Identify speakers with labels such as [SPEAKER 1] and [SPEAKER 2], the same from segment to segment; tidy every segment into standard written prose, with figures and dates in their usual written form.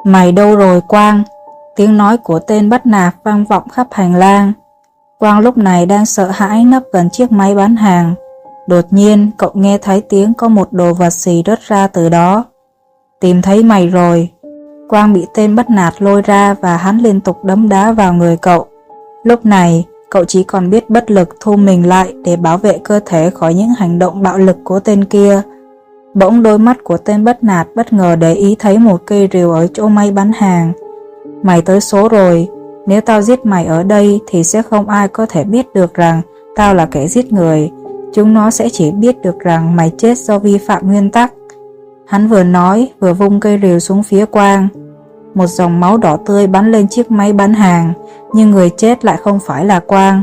[SPEAKER 1] Mày đâu rồi Quang? Tiếng nói của tên bắt nạt vang vọng khắp hành lang. Quang lúc này đang sợ hãi nấp gần chiếc máy bán hàng. Đột nhiên cậu nghe thấy tiếng có một đồ vật gì rớt ra từ đó. Tìm thấy mày rồi. Quang bị tên bắt nạt lôi ra và hắn liên tục đấm đá vào người cậu. Lúc này cậu chỉ còn biết bất lực thu mình lại để bảo vệ cơ thể khỏi những hành động bạo lực của tên kia. Bỗng đôi mắt của tên bắt nạt bất ngờ để ý thấy một cây rìu ở chỗ máy bán hàng. Mày tới số rồi, nếu tao giết mày ở đây thì sẽ không ai có thể biết được rằng tao là kẻ giết người. Chúng nó sẽ chỉ biết được rằng mày chết do vi phạm nguyên tắc. Hắn vừa nói vừa vung cây rìu xuống phía Quang. Một dòng máu đỏ tươi bắn lên chiếc máy bán hàng, nhưng người chết lại không phải là Quang.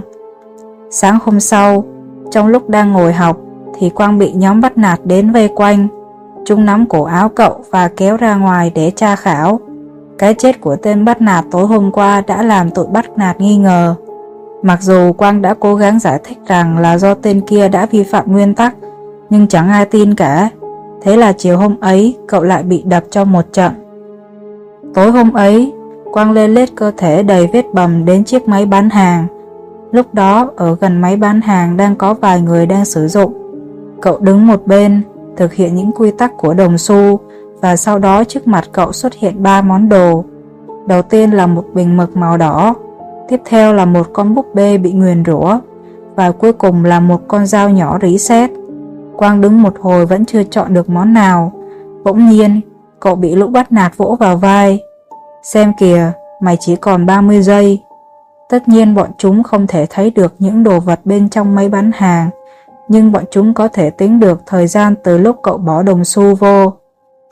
[SPEAKER 1] Sáng hôm sau, trong lúc đang ngồi học thì Quang bị nhóm bắt nạt đến vây quanh. Chúng nắm cổ áo cậu và kéo ra ngoài để tra khảo. Cái chết của tên bắt nạt tối hôm qua đã làm tụi bắt nạt nghi ngờ. Mặc dù Quang đã cố gắng giải thích rằng là do tên kia đã vi phạm nguyên tắc, nhưng chẳng ai tin cả. Thế là chiều hôm ấy cậu lại bị đập cho một trận. Tối hôm ấy, Quang lê lết cơ thể đầy vết bầm đến chiếc máy bán hàng. Lúc đó ở gần máy bán hàng đang có vài người đang sử dụng. Cậu đứng một bên, thực hiện những quy tắc của đồng xu, và sau đó trước mặt cậu xuất hiện 3 món đồ. Đầu tiên là một bình mực màu đỏ, tiếp theo là một con búp bê bị nguyền rủa, và cuối cùng là một con dao nhỏ rỉ sét. Quang đứng một hồi vẫn chưa chọn được món nào. Bỗng nhiên, cậu bị lũ bắt nạt vỗ vào vai. Xem kìa, mày chỉ còn 30 giây. Tất nhiên bọn chúng không thể thấy được những đồ vật bên trong máy bán hàng, nhưng bọn chúng có thể tính được thời gian từ lúc cậu bỏ đồng xu vô.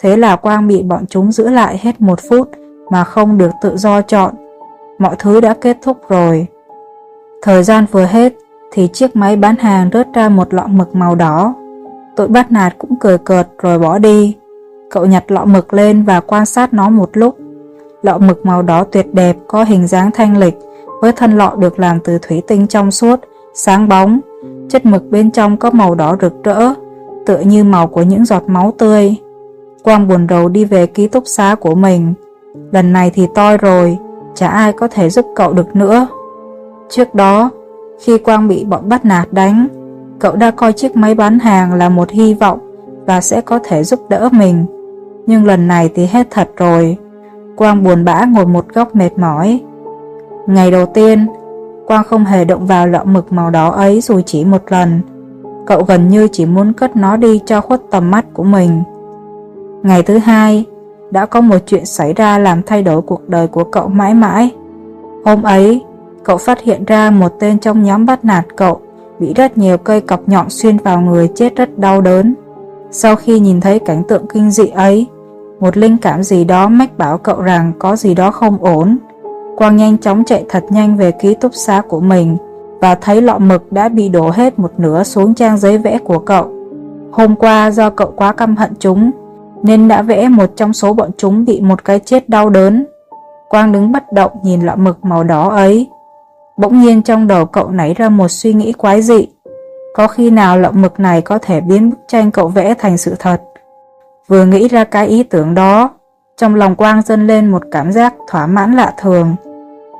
[SPEAKER 1] Thế là Quang bị bọn chúng giữ lại hết 1 phút mà không được tự do chọn. Mọi thứ đã kết thúc rồi. Thời gian vừa hết thì chiếc máy bán hàng rớt ra một lọ mực màu đỏ. Tụi bắt nạt cũng cười cợt rồi bỏ đi. Cậu nhặt lọ mực lên và quan sát nó một lúc. Lọ mực màu đỏ tuyệt đẹp có hình dáng thanh lịch, với thân lọ được làm từ thủy tinh trong suốt, sáng bóng. Chất mực bên trong có màu đỏ rực rỡ, tựa như màu của những giọt máu tươi. Quang buồn rầu đi về ký túc xá của mình. Lần này thì toi rồi, chả ai có thể giúp cậu được nữa. Trước đó, khi Quang bị bọn bắt nạt đánh, cậu đã coi chiếc máy bán hàng là một hy vọng và sẽ có thể giúp đỡ mình. Nhưng lần này thì hết thật rồi. Quang buồn bã ngồi một góc mệt mỏi. Ngày đầu tiên, Quang không hề động vào lọ mực màu đỏ ấy dù chỉ một lần. Cậu gần như chỉ muốn cất nó đi cho khuất tầm mắt của mình. Ngày thứ hai, đã có một chuyện xảy ra làm thay đổi cuộc đời của cậu mãi mãi. Hôm ấy, cậu phát hiện ra một tên trong nhóm bắt nạt cậu bị rất nhiều cây cọc nhọn xuyên vào người, chết rất đau đớn. Sau khi nhìn thấy cảnh tượng kinh dị ấy, một linh cảm gì đó mách bảo cậu rằng có gì đó không ổn. Quang nhanh chóng chạy thật nhanh về ký túc xá của mình và thấy lọ mực đã bị đổ hết một nửa xuống trang giấy vẽ của cậu. Hôm qua do cậu quá căm hận chúng nên đã vẽ một trong số bọn chúng bị một cái chết đau đớn. Quang đứng bất động nhìn lọ mực màu đỏ ấy. Bỗng nhiên trong đầu cậu nảy ra một suy nghĩ quái dị. Có khi nào lọ mực này có thể biến bức tranh cậu vẽ thành sự thật? Vừa nghĩ ra cái ý tưởng đó, trong lòng Quang dâng lên một cảm giác thỏa mãn lạ thường.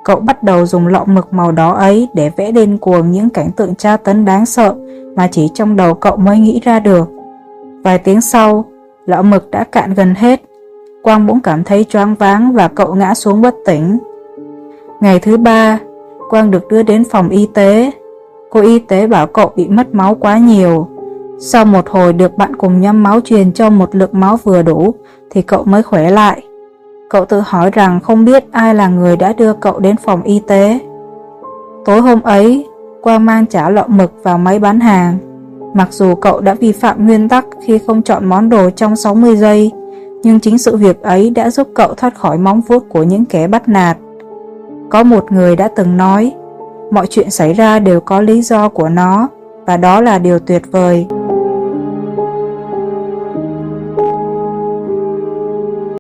[SPEAKER 1] Cậu bắt đầu dùng lọ mực màu đỏ ấy để vẽ điên cuồng những cảnh tượng tra tấn đáng sợ mà chỉ trong đầu cậu mới nghĩ ra được. Vài tiếng sau, lọ mực đã cạn gần hết. Quang bỗng cảm thấy choáng váng và cậu ngã xuống bất tỉnh. Ngày thứ ba, Quang được đưa đến phòng y tế. Cô y tế bảo cậu bị mất máu quá nhiều. Sau một hồi được bạn cùng nhóm máu truyền cho một lượng máu vừa đủ thì cậu mới khỏe lại. Cậu tự hỏi rằng không biết ai là người đã đưa cậu đến phòng y tế. Tối hôm ấy, Quang mang trả lọ mực vào máy bán hàng. Mặc dù cậu đã vi phạm nguyên tắc khi không chọn món đồ trong 60 giây, nhưng chính sự việc ấy đã giúp cậu thoát khỏi móng vuốt của những kẻ bắt nạt. Có một người đã từng nói, mọi chuyện xảy ra đều có lý do của nó, và đó là điều tuyệt vời.